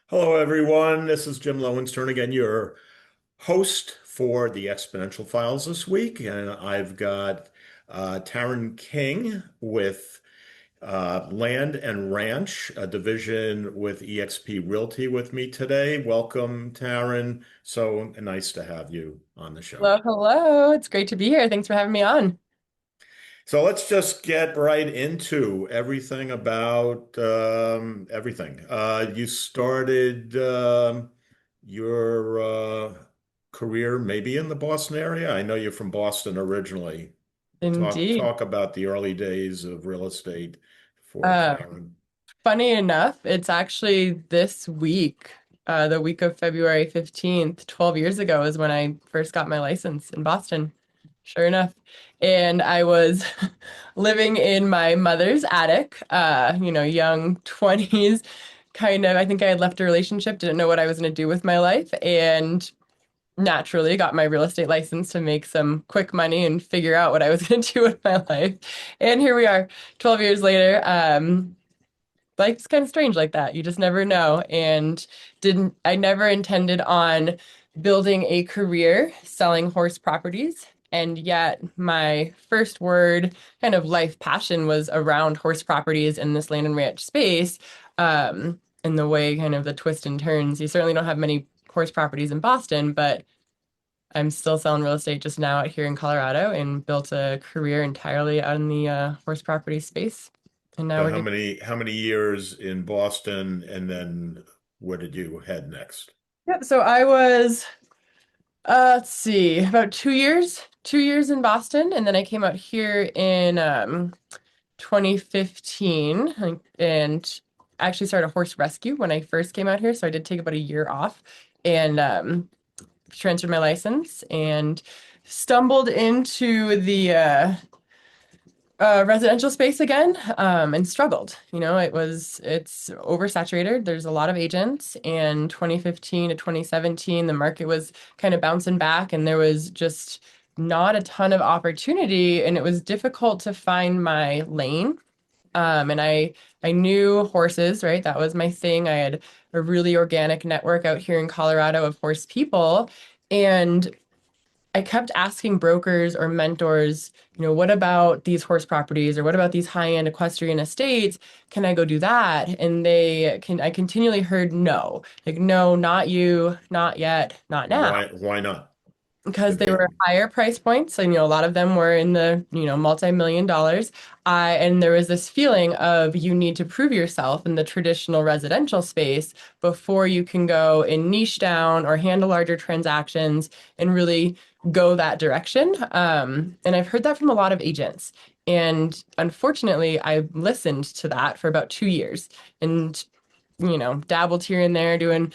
Hello, everyone. This is Jim Lowenstern again, your host for the Exponential Files this week. And I've got Taryn King with Land and Ranch, a division with EXP Realty with me today. Welcome, Taryn. So nice to have you on the show. Hello, hello. It's great to be here. Thanks for having me on. So let's just get right into everything about everything. You started your career maybe in the Boston area. I know you're from Boston originally. Talk Indeed. talk about the early days of real estate for Uh, Taryn. Funny enough, it's actually this week, the week of February 15th, 12 years ago is when I first got my license in Boston. Sure enough. And I was living in my mother's attic, young 20s, kind of. I think I had left a relationship, didn't know what I was going to do with my life, and naturally got my real estate license to make some quick money and figure out what I was going to do with my life. And here we are, 12 years later. Life's kind of strange like that. You just never know. And I never intended on building a career selling horse properties. And yet, my first word, kind of life passion, was around horse properties in this land and ranch space. And the way kind of the twist and turns. You certainly don't have many horse properties in Boston, but I'm still selling real estate just now out here in Colorado and built a career entirely out in the horse property space. And now So we're doing, how many years in Boston, and then where did you head next? yep. So I was, let's see, about 2 years in Boston. And then I came out here in 2015 and actually started a horse rescue when I first came out here. So I did take about a year off and transferred my license and stumbled into the residential space again, and struggled. It's oversaturated. There's a lot of agents, and 2015 to 2017, the market was kind of bouncing back, and there was just not a ton of opportunity, and it was difficult to find my lane. And I knew horses, right? That was my thing. I had a really organic network out here in Colorado of horse people, and I kept asking brokers or mentors, what about these horse properties or what about these high-end equestrian estates? Can I go do that? I continually heard no, like, no, not you, not yet, not now, Why not? because If they you were higher price points. And, a lot of them were in the, multi-million dollars. And there was this feeling of you need to prove yourself in the traditional residential space before you can go and niche down or handle larger transactions and really go that direction. And I've heard that from a lot of agents. And unfortunately, I listened to that for about 2 years and, dabbled here and there doing,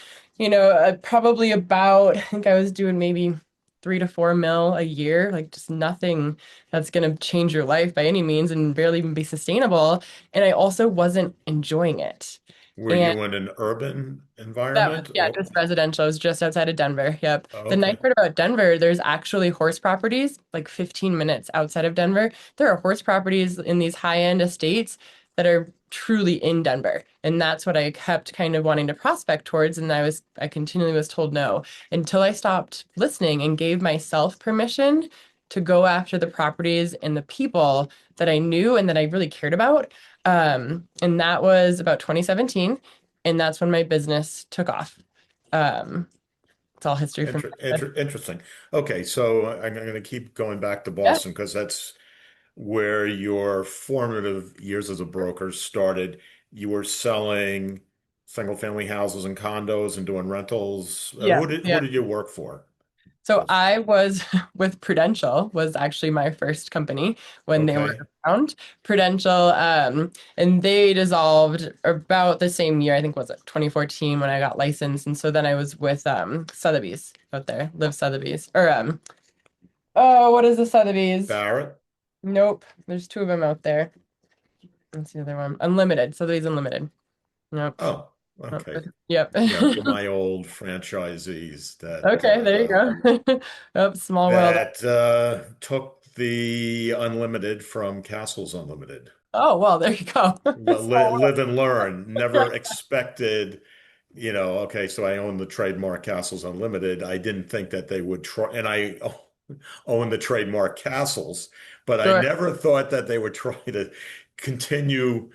probably about, I think I was doing maybe 3 to 4 mil a year, like just nothing that's going to change your life by any means and barely even be sustainable. And I also wasn't enjoying it. Were And you in an urban that was, environment yeah, or just residential. It was just outside of Denver. Yep. The nice okay. part about Denver, there's actually horse properties like 15 minutes outside of Denver. There are horse properties in these high-end estates that are truly in Denver. And that's what I kept kind of wanting to prospect towards. And I continually was told no until I stopped listening and gave myself permission to go after the properties and the people that I knew and that I really cared about. And that was about 2017, and that's when my business took off. Um, it's all history from there. Interesting. Okay, so I'm going to keep going back to Yeah, Boston because that's where your formative years as a broker started. You were selling single family houses and condos and doing rentals. yeah, Who yeah. did you work for? So Just I was with Prudential, was actually my first company when they were okay. around. Prudential, and they dissolved about the same year. I think was it 2014 when I got licensed, and so then I was with Sotheby's out there, Live Sotheby's, or oh, what is the Sotheby's? Barrett? Nope, there's two of them out there. That's the other one. Unlimited, Sotheby's Unlimited. Nope. Oh, Nope. okay. Yep. Yeah, my old franchisees Okay, there you go. Yep, small world. that took the unlimited from Castles Unlimited. Oh, well, there you go. But Small live and learn. world. Never expected, okay, so I own the trademark Castles Unlimited. I didn't think that they would try, and I own the trademark Castles, but I Sure. never thought that they would try to continue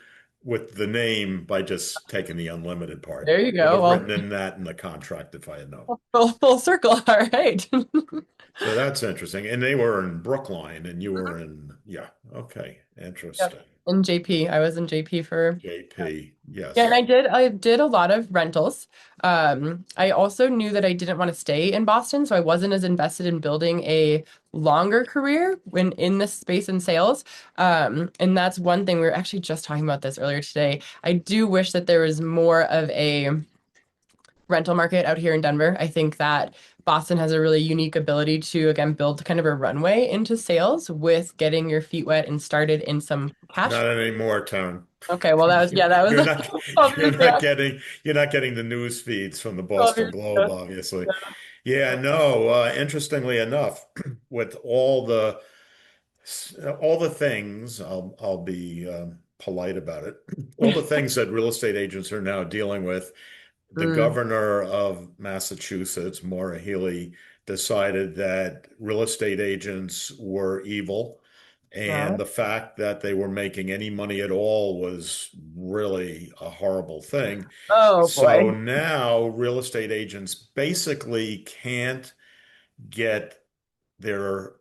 with the name by just taking the unlimited part. There you Would go. have Well, written in that in the contract if I had known. full circle. All right. So that's interesting. And they were in Brookline, and you were in, yeah, okay, Yep. interesting. In JP. I was in JP for JP, yeah, and yes. I did a lot of rentals. I also knew that I didn't want to stay in Boston, so I wasn't as invested in building a longer career when in this space in sales. And that's one thing we were actually just talking about this earlier today. I do wish that there was more of a rental market out here in Denver. I think that Boston has a really unique ability to, again, build kind of a runway into sales with getting your feet wet and started in some cash. Not anymore, Town. Okay, well, that was, You're yeah, that was you're not 12 you're years not ago. getting the news feeds from the 12 Boston years Globe, ago. obviously. Yeah, no, interestingly enough, with all the things, I'll be polite about it. All the things that real estate agents are now dealing with, the Mm, governor of Massachusetts, Maura Healey, decided that real estate agents were evil. And well, the fact that they were making any money at all was really a horrible thing. oh So boy. now real estate agents basically can't get their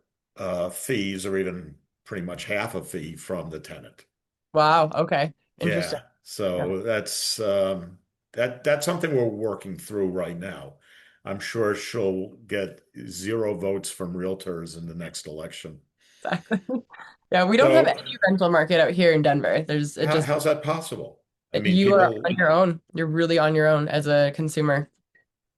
fees or even pretty much half a fee from the tenant. Wow. Okay. Interesting. Yeah. Yeah, So that's something we're working through right now. I'm sure she'll get zero votes from realtors in the next election. exactly. Yeah, we don't have So any rental market out here in Denver. There's it just how's that possible? I mean, you are people, on your own. You're really on your own as a consumer.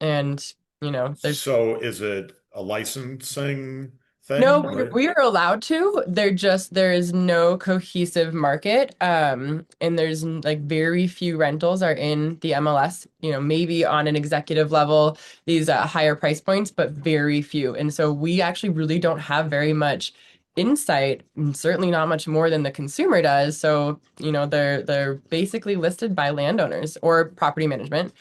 And, there's so is it a licensing no, thing? we are allowed to. There is no cohesive market. And there's like very few rentals are in the MLS, maybe on an executive level, these higher price points, but very few. And so we actually really don't have very much insight, and certainly not much more than the consumer does. So, they're basically listed by landowners or property management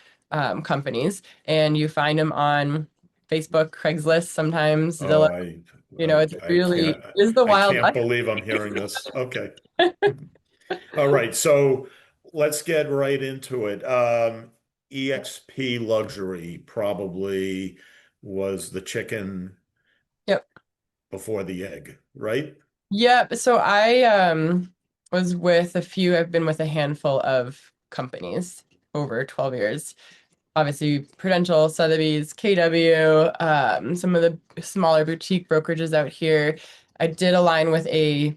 companies, and you find them on Facebook, Craigslist, sometimes Oh, Zillow. I, It's I really can't, is the I Wild can't West. believe I'm hearing this. Okay. All right. So let's get right into it. EXP luxury probably was the chicken Yep. before the egg, right? Yep. So I was with a few, I've been with a handful of companies over 12 years. Obviously Prudential, Sotheby's, KW, some of the smaller boutique brokerages out here. I did align with a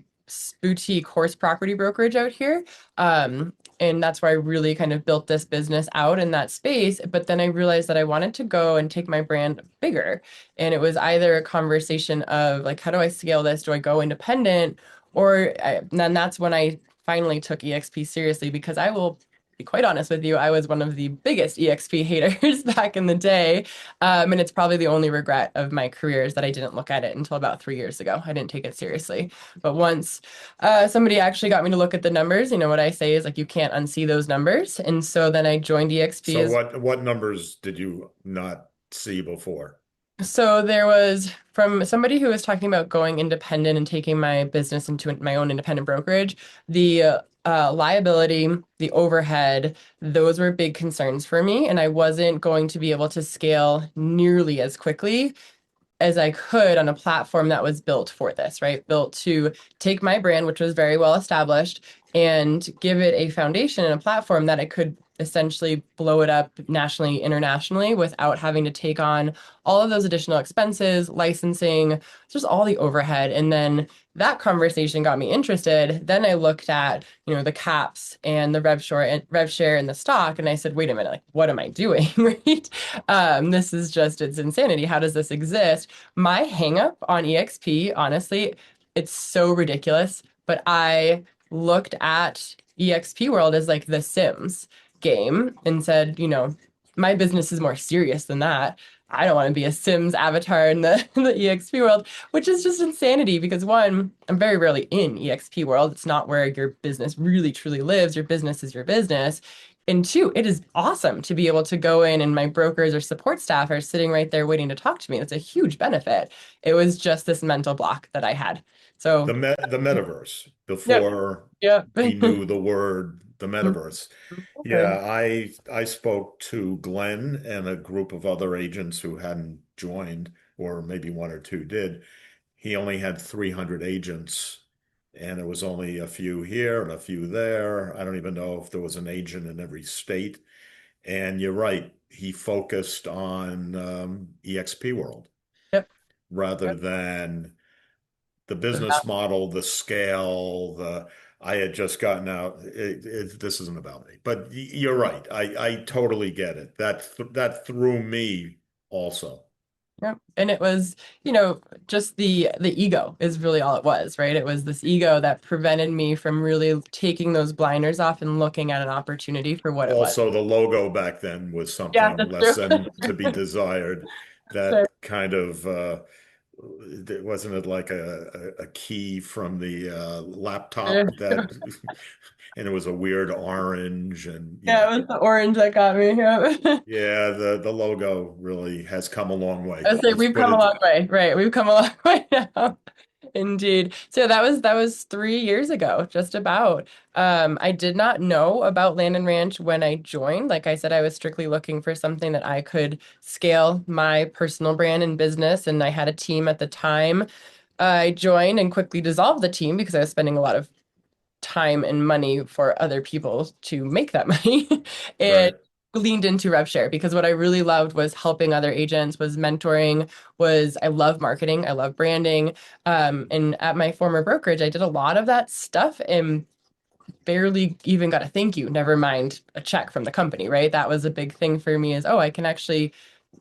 boutique horse property brokerage out here. And that's where I really kind of built this business out in that space. But then I realized that I wanted to go and take my brand bigger. And it was either a conversation of like, how do I scale this? Do I go independent? And then that's when I finally took EXP seriously because I will be quite honest with you, I was one of the biggest EXP haters back in the day. And it's probably the only regret of my career is that I didn't look at it until about 3 years ago. I didn't take it seriously. But once somebody actually got me to look at the numbers, what I say is like, you can't unsee those numbers. And so then I joined EXP So as what numbers did you not see before? so there was from somebody who was talking about going independent and taking my business into my own independent brokerage, the liability, the overhead, those were big concerns for me. And I wasn't going to be able to scale nearly as quickly as I could on a platform that was built for this, right? Built to take my brand, which was very well established, and give it a foundation and a platform that I could essentially blow it up nationally, internationally without having to take on all of those additional expenses, licensing, just all the overhead. And then that conversation got me interested. Then I looked at, the caps and the rev share and the stock, and I said, wait a minute, like, what am I doing? Right? This is just, it's insanity. How does this exist? My hangup on EXP, honestly, it's so ridiculous, but I looked at EXP World as like the Sims game and said, my business is more serious than that. I don't want to be a Sims avatar in the, the EXP world, which is just insanity because one, I'm very rarely in EXP world. It's not where your business really truly lives. Your business is your business. And two, it is awesome to be able to go in and my brokers or support staff are sitting right there waiting to talk to me. It's a huge benefit. It was just this mental block that I had. So, The metaverse yep, before yep. we knew the word the metaverse. Okay. Yeah, I spoke to Glenn and a group of other agents who hadn't joined, or maybe one or two did. He only had 300 agents, and there was only a few here and a few there. I don't even know if there was an agent in every state. And you're right, he focused on EXP World Yep. rather Yep. than the The business value. model, the scale, I had just gotten out. This isn't about me, but you're right. I totally get it. That threw me also. Yep. And it was, you know, just the ego is really all it was, right? It was this ego that prevented me from really taking those blinders off and looking at an opportunity for what it was. Also, the logo back then was Yeah, something that's less true. than to be desired. Sure. That kind of wasn't it like a key from the laptop that, and it was a weird orange, and Yeah, yeah. it was the orange that got me. Yeah. Yeah, the logo really has come a long way. I was like, Let's we've put come a it. long way, right? We've come a long way now. Indeed. So that was 3 years ago, just about. I did not know about Land and Ranch when I joined. Like I said, I was strictly looking for something that I could scale my personal brand and business, and I had a team at the time. I joined and quickly dissolved the team because I was spending a lot of time and money for other people to make that money and Right. leaned into rev share because what I really loved was helping other agents, was mentoring, was I love marketing, I love branding. And at my former brokerage, I did a lot of that stuff and barely even got a thank you, never mind a check from the company, right? That was a big thing for me is, oh, I can actually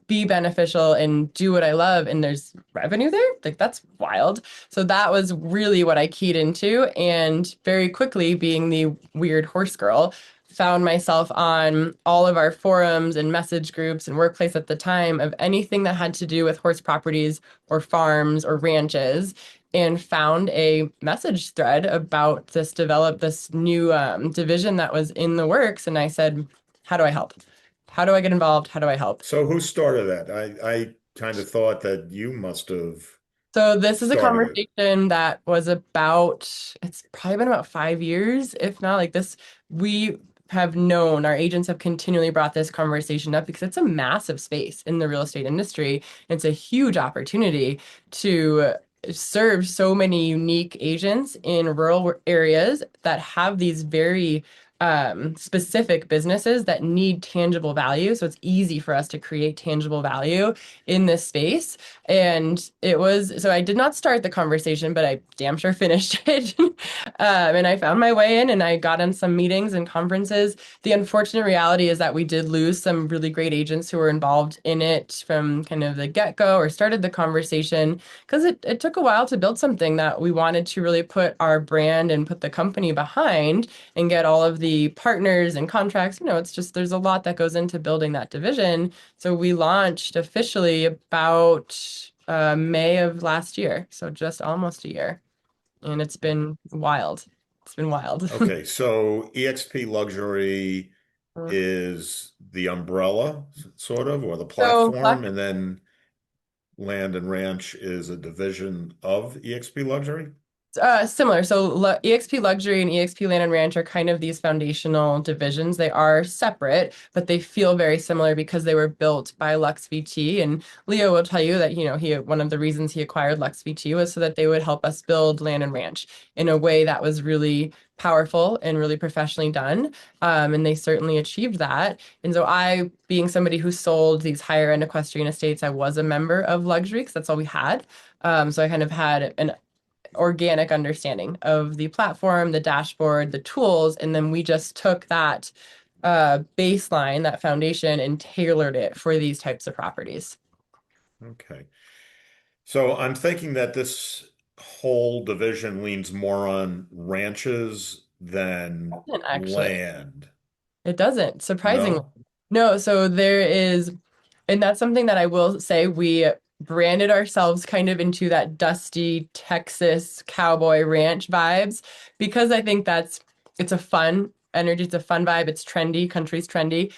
be beneficial and do what I love and there's revenue there. Like that's wild. So that was really what I keyed into. And very quickly, being the weird horse girl, found myself on all of our forums and message groups and workplace at the time of anything that had to do with horse properties or farms or ranches and found a message thread about this new division that was in the works. And I said, how do I help? How do I get involved? How do I help? So who started that? I kind of thought that you must have So this is a started it. conversation that was about, it's probably been about 5 years, if not like this. We have known, our agents have continually brought this conversation up because it's a massive space in the real estate industry. It's a huge opportunity to serve so many unique agents in rural areas that have these very specific businesses that need tangible value. So it's easy for us to create tangible value in this space. And it was, so I did not start the conversation, but I damn sure finished it. And I found my way in and I got in some meetings and conferences. The unfortunate reality is that we did lose some really great agents who were involved in it from kind of the get-go or started the conversation because it took a while to build something that we wanted to really put our brand and put the company behind and get all of the partners and contracts. You know, it's just there's a lot that goes into building that division. So we launched officially about May of last year, so just almost a year, and it's been wild. It's been wild. Okay, so EXP Luxury is the umbrella, sort of, or the So platform, and then Land and Ranch is a division of EXP Luxury. Similar. So EXP Luxury and EXP Land and Ranch are kind of these foundational divisions. They are separate, but they feel very similar because they were built by Lux VT. And Leo will tell you that, you know, he one of the reasons he acquired Lux VT was so that they would help us build Land and Ranch in a way that was really powerful and really professionally done. And they certainly achieved that. And so I, being somebody who sold these higher end equestrian estates, I was a member of Luxury because that's all we had. So I kind of had an organic understanding of the platform, the dashboard, the tools, and then we just took that baseline, that foundation, and tailored it for these types of properties. Okay. So I'm thinking that this whole division leans more on ranches than And actually, land. it doesn't, surprisingly. No? No, so there is, and that's something that I will say we branded ourselves kind of into that dusty Texas cowboy ranch vibes because I think it's a fun energy. It's a fun vibe. It's trendy. Country's trendy.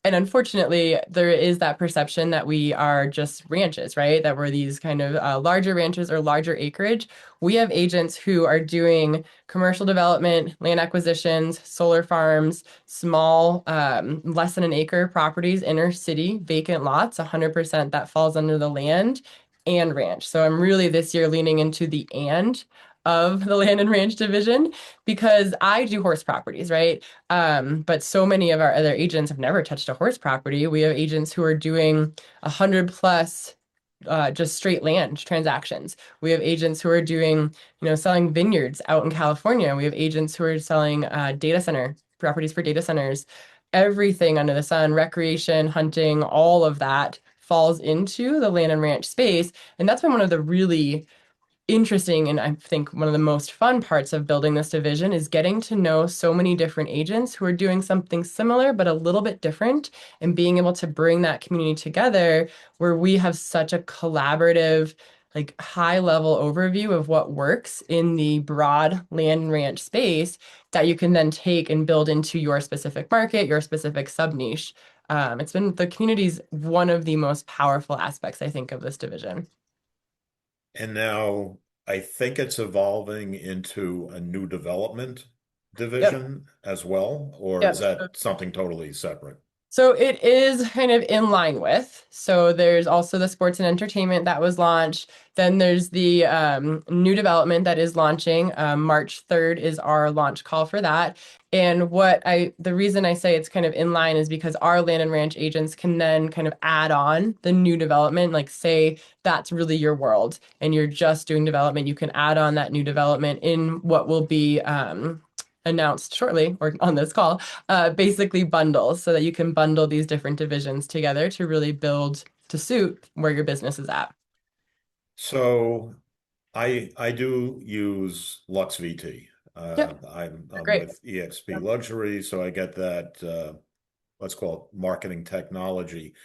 And unfortunately, there is that perception that we are just ranches, right? That we're these kind of larger ranches or larger acreage. We have agents who are doing commercial development, land acquisitions, solar farms, small, less than an acre properties, inner city, vacant lots, 100% that falls under the land and ranch. So I'm really this year leaning into the and of the land and ranch division because I do horse properties, right? But so many of our other agents have never touched a horse property. We have agents who are doing 100 plus just straight land transactions. We have agents who are doing, selling vineyards out in California. We have agents who are selling data center properties for data centers. Everything under the sun, recreation, hunting, all of that falls into the land and ranch space. And that's been one of the really interesting and I think one of the most fun parts of building this division is getting to know so many different agents who are doing something similar but a little bit different and being able to bring that community together where we have such a collaborative like high level overview of what works in the broad land and ranch space that you can then take and build into your specific market, your specific sub niche. It's been the community's one of the most powerful aspects, I think, of this division. And now I think it's evolving into a new development Yep. division as well, or is Yep. that something totally separate? So it is kind of in line with. So there's also the sports and entertainment that was launched. Then there's the new development that is launching. March 3rd is our launch call for that. And the reason I say it's kind of in line is because our land and ranch agents can then kind of add on the new development, like say that's really your world and you're just doing development, you can add on that new development in what will be announced shortly or on this call, basically bundles so that you can bundle these different divisions together to really build to suit where your business is at. So I do use Lux VT. Yep, they're I'm great. with EXP Yep. Luxury, so I get that let's call it marketing technology.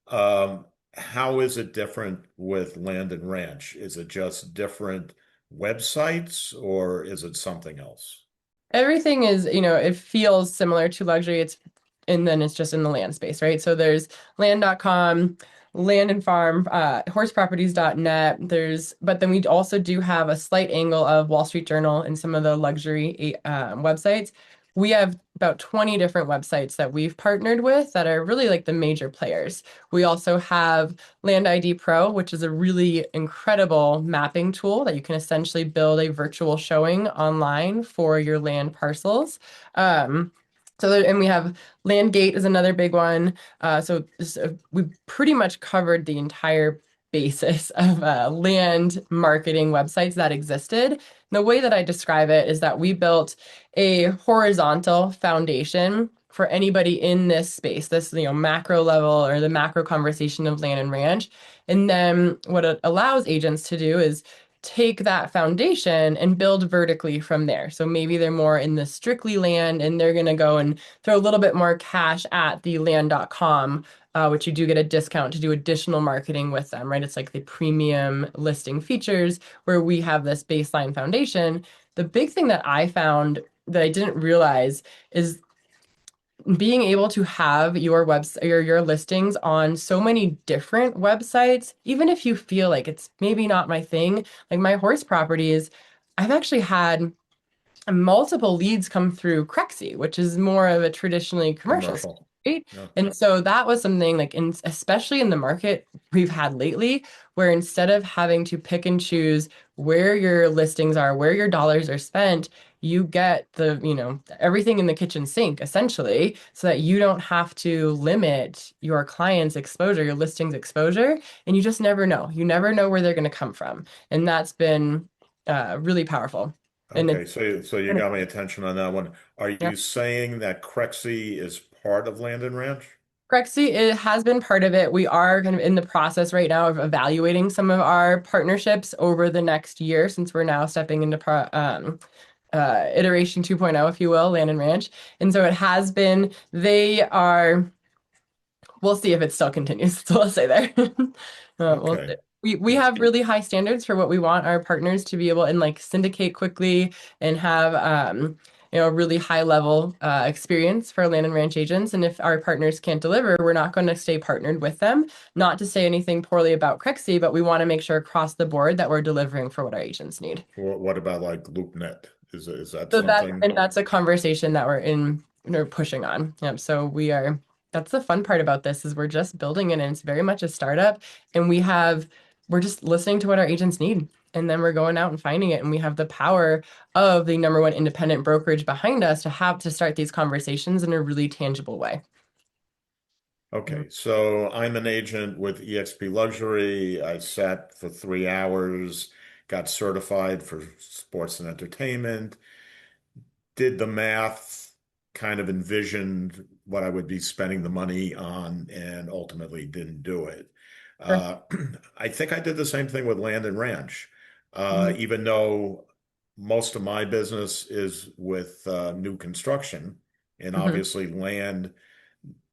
Um, how is it different with Land and Ranch? Is it just different websites or is it something else? Everything is, it feels similar to luxury. And then it's just in the land space, right? So there's land.com, land and farm, horseproperties.net. But then we also do have a slight angle of Wall Street Journal and some of the luxury websites. We have about 20 different websites that we've partnered with that are really like the major players. We also have Land ID Pro, which is a really incredible mapping tool that you can essentially build a virtual showing online for your land parcels. And we have Landgate is another big one. We've pretty much covered the entire basis of land marketing websites that existed. The way that I describe it is that we built a horizontal foundation for anybody in this space, this macro level or the macro conversation of land and ranch. And then what it allows agents to do is take that foundation and build vertically from there. So maybe they're more in the strictly land and they're going to go and throw a little bit more cash at the land.com, which you do get a discount to do additional marketing with them, right? It's like the premium listing features where we have this baseline foundation. The big thing that I found that I didn't realize is being able to have your website or your listings on so many different websites, even if you feel like it's maybe not my thing, like my horse properties, I've actually had multiple leads come through Crexy, which is more of a traditionally commercial site, Commercial. right? Yeah. And so that was something like especially in the market we've had lately, where instead of having to pick and choose where your listings are, where your dollars are spent, you get everything in the kitchen sink essentially, so that you don't have to limit your client's exposure, your listings exposure, and you just never know. You never know where they're going to come from. And that's been really powerful. And Okay, so you got my it's attention on that one. Are yeah. you saying that Crexy is part of Land and Ranch? Grexy, it has been part of it. We are kind of in the process right now of evaluating some of our partnerships over the next year since we're now stepping into iteration 2.0, if you will, Land and Ranch. And so it has been, we'll see if it still continues. So I'll say there. We'll see. Okay. We have really high standards for what we want our partners to be able and like syndicate quickly and have really high level experience for land and ranch agents. And if our partners can't deliver, we're not going to stay partnered with them. Not to say anything poorly about Crexie, but we want to make sure across the board that we're delivering for what our agents need. What about like LoopNet? Is that So that something? and that's a conversation that we're pushing on. Yep. So we are that's the fun part about this is we're just building it and it's very much a startup and we're just listening to what our agents need and then we're going out and finding it and we have the power of the number one independent brokerage behind us to have to start these conversations in a really tangible way. Okay, so I'm an agent with EXP Luxury. I sat for 3 hours, got certified for sports and entertainment, did the math, kind of envisioned what I would be spending the money on, and ultimately didn't do it. Sure. Uh, I think I did the same thing with Land and Ranch, Mhm. even though most of my business is with new construction, and Mhm. obviously land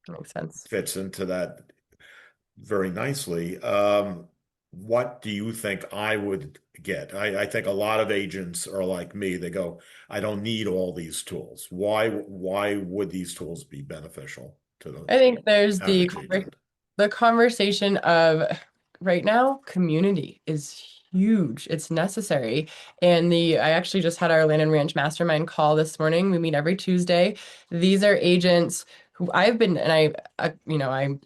Makes sense. fits into that very nicely. What do you think I would get? I think a lot of agents are like me. They go, I don't need all these tools. Why would these tools be beneficial to the I think there's average agent? the conversation of right now, community is huge. It's necessary. And I actually just had our Land and Ranch Mastermind call this morning. We meet every Tuesday. These are agents who I've been, and I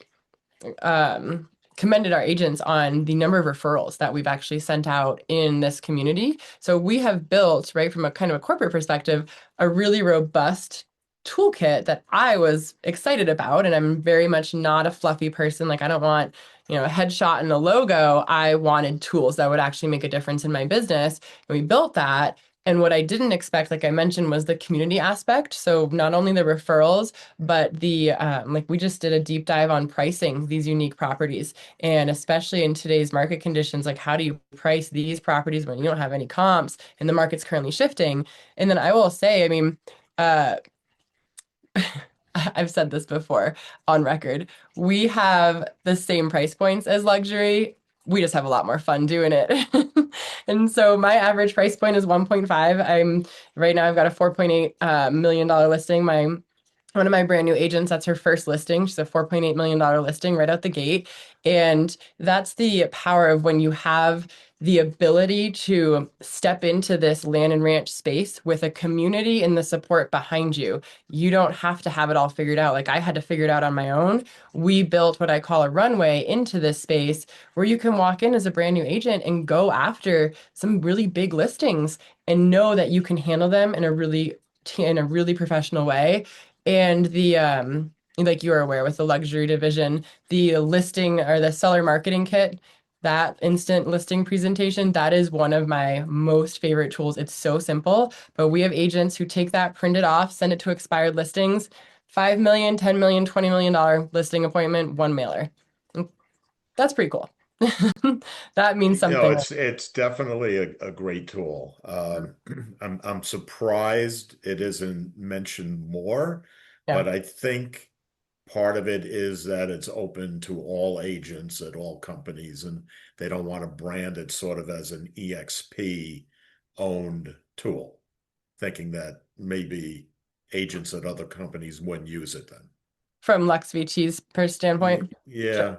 commended our agents on the number of referrals that we've actually sent out in this community. So we have built, right, from a kind of a corporate perspective, a really robust toolkit that I was excited about. And I'm very much not a fluffy person. Like I don't want, a headshot and a logo. I wanted tools that would actually make a difference in my business. And we built that. And what I didn't expect, like I mentioned, was the community aspect. So not only the referrals, but like we just did a deep dive on pricing these unique properties. And especially in today's market conditions, like how do you price these properties when you don't have any comps and the market's currently shifting? And then I will say, I mean, uh, I've said this before on record. We have the same price points as luxury. We just have a lot more fun doing it. And so my average price point is 1.5. I'm right now I've got a 4.8 million dollar listing. My one of my brand new agents, that's her first listing. She's a $4.8 million listing right out the gate. And that's the power of when you have the ability to step into this land and ranch space with a community and the support behind you. You don't have to have it all figured out. Like I had to figure it out on my own. We built what I call a runway into this space where you can walk in as a brand new agent and go after some really big listings and know that you can handle them in a really professional way. And like you are aware with the luxury division, the listing or the seller marketing kit, that instant listing presentation, that is one of my most favorite tools. It's so simple, but we have agents who take that, print it off, send it to expired listings, 5 million, 10 million, $20 million listing appointment, one mailer. That's pretty cool. That means something. It's definitely a great tool. I'm surprised it isn't mentioned more, Yeah. but I think part of it is that it's open to all agents at all companies, and they don't want to brand it sort of as an EXP owned tool, thinking that maybe agents at other companies wouldn't use it then. From Lux VT's per standpoint. Sure. Yeah.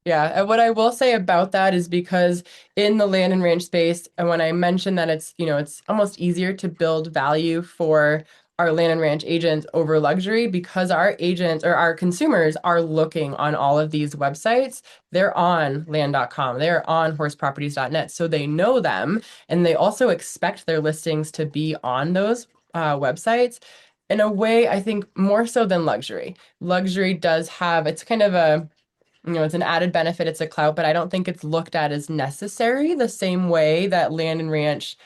Yeah, and what I will say about that is because in the land and ranch space, and when I mentioned that it's almost easier to build value for our land and ranch agents over luxury because our agents or our consumers are looking on all of these websites. They're on land.com, they're on horseproperties.net, so they know them, and they also expect their listings to be on those websites. In a way, I think more so than luxury. Luxury does have, it's kind of it's an added benefit, it's a clout, but I don't think it's looked at as necessary the same way that land and ranch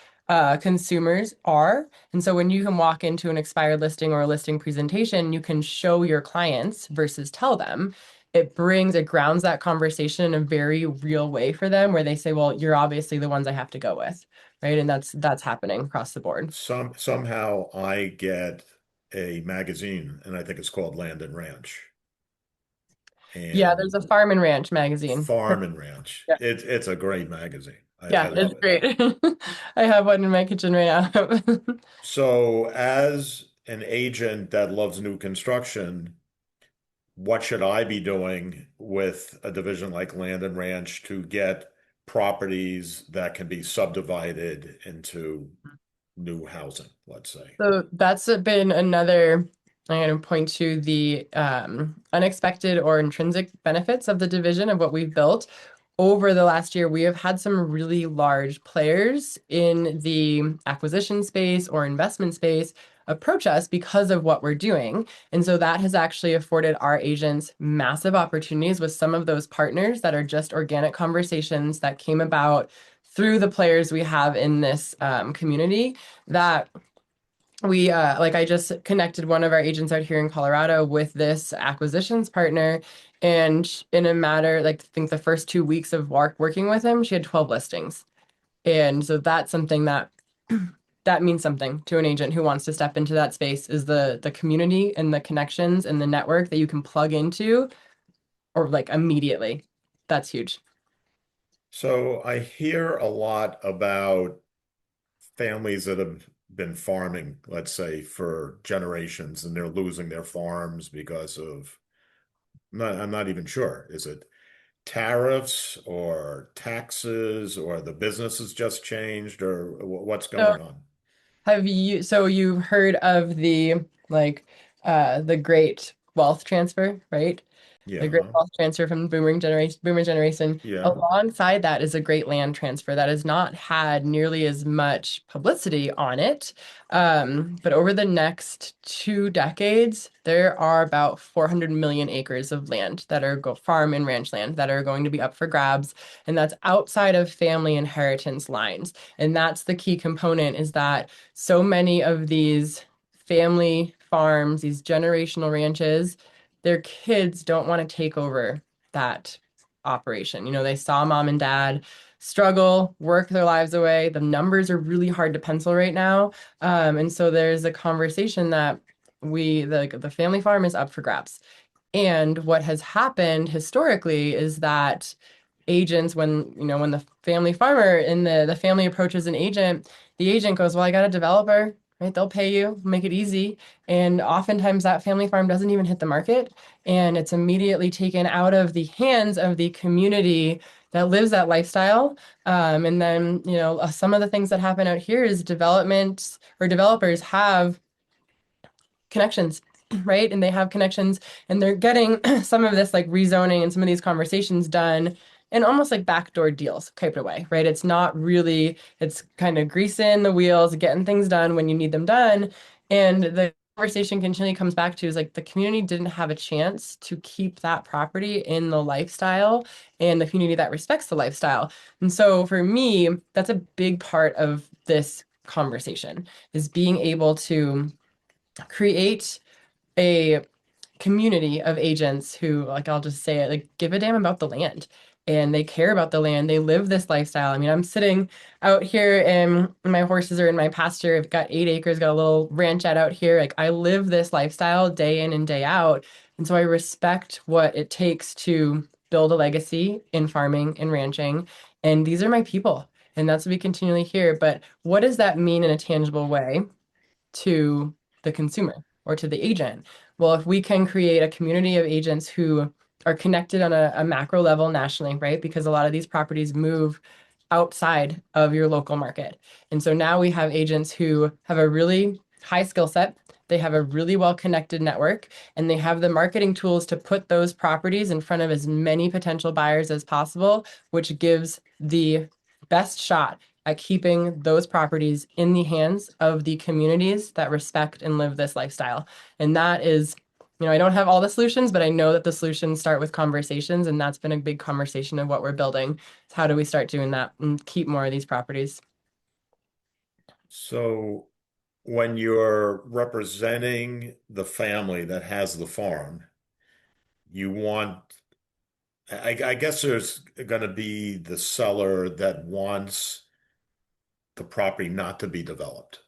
consumers are. And so when you can walk into an expired listing or a listing presentation, you can show your clients versus tell them. It grounds that conversation in a very real way for them where they say, well, you're obviously the ones I have to go with, right? And that's happening across the board. Somehow I get a magazine, and I think it's called Land and Ranch. Yeah, And there's a farm and ranch magazine. Farm and Ranch. Yeah, It's a great magazine. I yeah, it's love it. great. I have one in my kitchen right now. So as an agent that loves new construction, what should I be doing with a division like Land and Ranch to get properties that can be subdivided into new housing, let's say? So that's been another, I'm going to point to the unexpected or intrinsic benefits of the division of what we've built. Over the last year, we have had some really large players in the acquisition space or investment space approach us because of what we're doing. And so that has actually afforded our agents massive opportunities with some of those partners that are just organic conversations that came about through the players we have in this community that we like I just connected one of our agents out here in Colorado with this acquisitions partner, and in a matter like I think the first 2 weeks of working with him, she had 12 listings. And so that's something that that means something to an agent who wants to step into that space is the community and the connections and the network that you can plug into or like immediately. That's huge. So I hear a lot about families that have been farming, let's say, for generations, and they're losing their farms because of, I'm not even sure. Is it tariffs or taxes or the business has just changed or what's So going on? so you've heard of the great wealth transfer, right? The great Yeah. wealth transfer from boomer generation. Yeah. Alongside that is a great land transfer that has not had nearly as much publicity on it. But over the next 2 decades, there are about 400 million acres of land that are farm and ranch land that are going to be up for grabs. And that's outside of family inheritance lines. And that's the key component is that so many of these family farms, these generational ranches, their kids don't want to take over that operation. They saw mom and dad struggle, work their lives away. The numbers are really hard to pencil right now. And so there's a conversation that the family farm is up for grabs. And what has happened historically is that agents, when the family farmer and the family approaches an agent, the agent goes, well, I got a developer, right? They'll pay you, make it easy. And oftentimes that family farm doesn't even hit the market, and it's immediately taken out of the hands of the community that lives that lifestyle. And then, some of the things that happen out here is development or developers have connections, right? And they have connections and they're getting some of this like rezoning and some of these conversations done in almost like backdoor deals type of way, right? It's not really, it's kind of greasing the wheels, getting things done when you need them done. And the conversation continually comes back to is like the community didn't have a chance to keep that property in the lifestyle and the community that respects the lifestyle. And so for me, that's a big part of this conversation is being able to create a community of agents who, like, I'll just say it, like, give a damn about the land and they care about the land. They live this lifestyle. I mean, I'm sitting out here and my horses are in my pasture. I've got 8 acres, got a little ranchette out here. Like, I live this lifestyle day in and day out. And so I respect what it takes to build a legacy in farming and ranching. And these are my people. And that's what we continually hear. But what does that mean in a tangible way to the consumer or to the agent? Well, if we can create a community of agents who are connected on a macro level nationally, right? Because a lot of these properties move outside of your local market. And so now we have agents who have a really high skill set. They have a really well connected network and they have the marketing tools to put those properties in front of as many potential buyers as possible, which gives the best shot at keeping those properties in the hands of the communities that respect and live this lifestyle. And that is, I don't have all the solutions, but I know that the solutions start with conversations. And that's been a big conversation of what we're building. How do we start doing that and keep more of these properties? So when you're representing the family that has the farm, you want, I guess there's going to be the seller that wants the property not to be developed.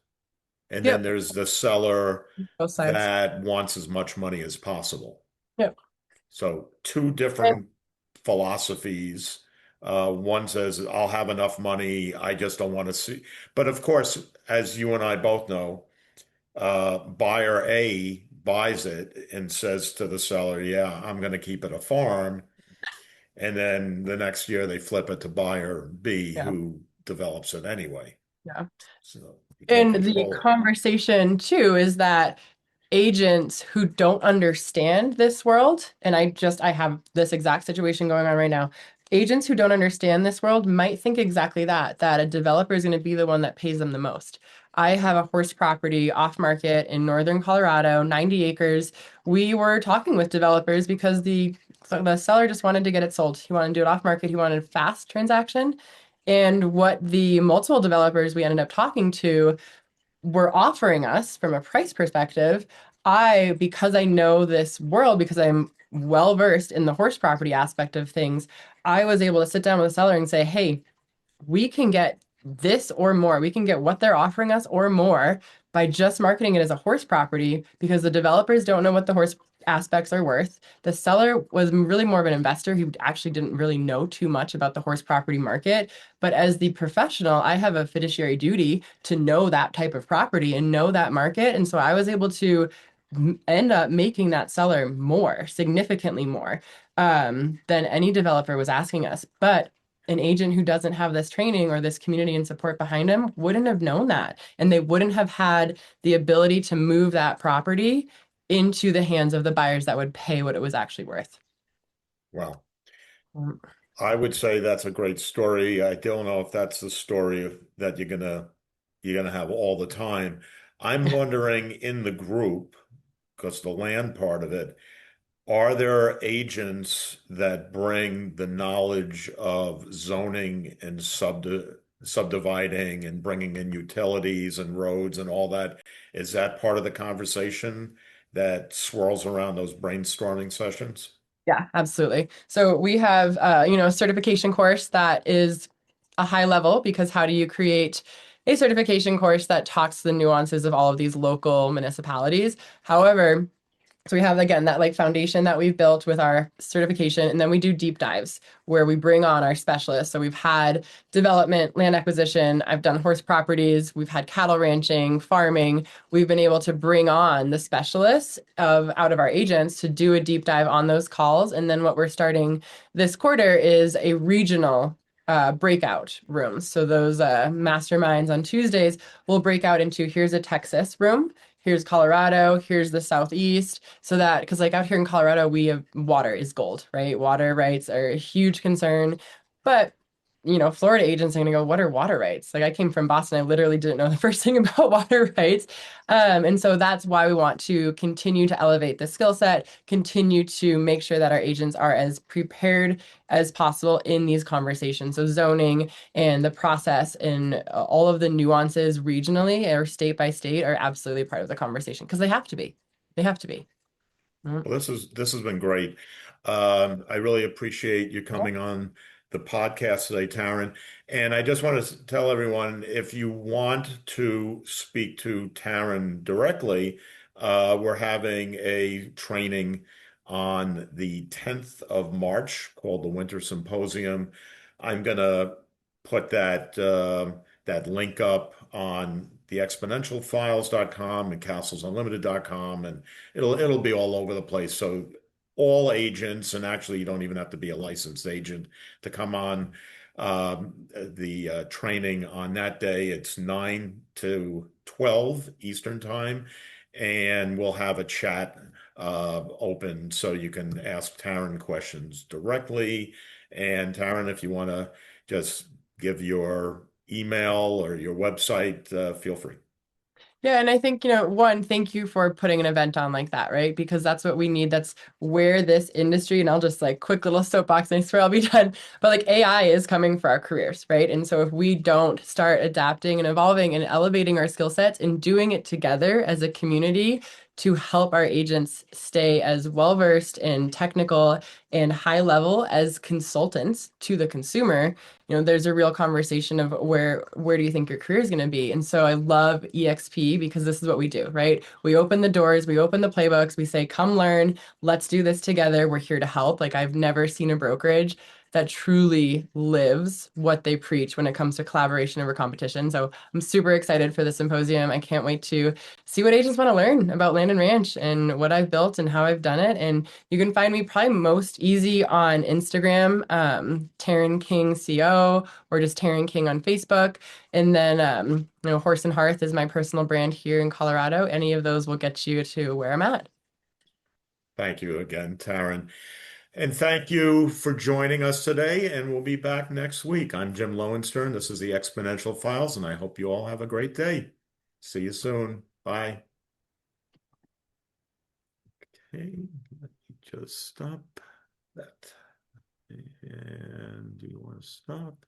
And then Yep, there's the seller both sides. that wants as much money as possible. Yep. So two different philosophies. One says, I'll have enough money, I just don't want to see. But of course, as you and I both know, buyer A buys it and says to the seller, yeah, I'm going to keep it a farm. And then the next year they flip it to buyer B Yeah. who develops it anyway. Yeah. So you can't And the control it. conversation too is that agents who don't understand this world, and I have this exact situation going on right now. Agents who don't understand this world might think exactly that a developer is going to be the one that pays them the most. I have a horse property off market in northern Colorado, 90 acres. We were talking with developers because the seller just wanted to get it sold. He wanted to do it off market. He wanted a fast transaction. And what the multiple developers we ended up talking to were offering us from a price perspective, because I know this world, because I'm well versed in the horse property aspect of things, I was able to sit down with a seller and say, hey, we can get this or more. We can get what they're offering us or more by just marketing it as a horse property because the developers don't know what the horse aspects are worth. The seller was really more of an investor who actually didn't really know too much about the horse property market. But as the professional, I have a fiduciary duty to know that type of property and know that market. And so I was able to end up making that seller more, significantly more, than any developer was asking us. But an agent who doesn't have this training or this community and support behind him wouldn't have known that. And they wouldn't have had the ability to move that property into the hands of the buyers that would pay what it was actually worth. Well, Mm. I would say that's a great story. I don't know if that's the story that you're gonna have all the time. I'm wondering in the group, because the land part of it, are there agents that bring the knowledge of zoning and subdividing and bringing in utilities and roads and all that? Is that part of the conversation that swirls around those brainstorming sessions? Yeah, absolutely. So we have, a certification course that is a high level because how do you create a certification course that talks the nuances of all of these local municipalities? However, so we have again that like foundation that we've built with our certification, and then we do deep dives where we bring on our specialists. So we've had development, land acquisition, I've done horse properties, we've had cattle ranching, farming. We've been able to bring on the specialists of out of our agents to do a deep dive on those calls. And then what we're starting this quarter is a regional breakout rooms. So those masterminds on Tuesdays will break out into here's a Texas room, here's Colorado, here's the Southeast. So that, because like out here in Colorado, we have water is gold, right? Water rights are a huge concern. But, Florida agents are going to go, what are water rights? Like I came from Boston, I literally didn't know the first thing about water rights. And so that's why we want to continue to elevate the skill set, continue to make sure that our agents are as prepared as possible in these conversations. So zoning and the process and all of the nuances regionally or state by state are absolutely part of the conversation because they have to be. They have to be. Mhm. Well, this has been great. I really appreciate you coming on the podcast today, Taryn. And I just want to tell everyone, if you want to speak to Taryn directly, we're having a training on the 10th of March called the Winter Symposium. I'm gonna put that link up on the exponentialfiles.com and castlesunlimited.com, and it'll be all over the place. So all agents, and actually you don't even have to be a licensed agent to come on the training on that day. It's 9 to 12 Eastern time, and we'll have a chat open so you can ask Taryn questions directly. And Taryn, if you want to just give your email or your website, feel free. Yeah, and I think, one, thank you for putting an event on like that, right? Because that's what we need. That's where this industry, and I'll just like quick little soapbox and I swear I'll be done. But like AI is coming for our careers, right? And so if we don't start adapting and evolving and elevating our skill sets and doing it together as a community to help our agents stay as well versed and technical and high level as consultants to the consumer, there's a real conversation of where do you think your career is going to be? And so I love EXP because this is what we do, right? We open the doors, we open the playbooks, we say, come learn, let's do this together. We're here to help. Like I've never seen a brokerage that truly lives what they preach when it comes to collaboration over competition. So I'm super excited for the symposium. I can't wait to see what agents want to learn about Land and Ranch and what I've built and how I've done it. And you can find me probably most easy on Instagram, Taryn King CO, or just Taryn King on Facebook. And then, Horse and Hearth is my personal brand here in Colorado. Any of those will get you to where I'm at. Thank you again, Taryn. And thank you for joining us today, and we'll be back next week. I'm Jim Lowenstern. This is the Exponential Files, and I hope you all have a great day. See you soon. Bye. Okay, let me just stop that. And do you want to stop?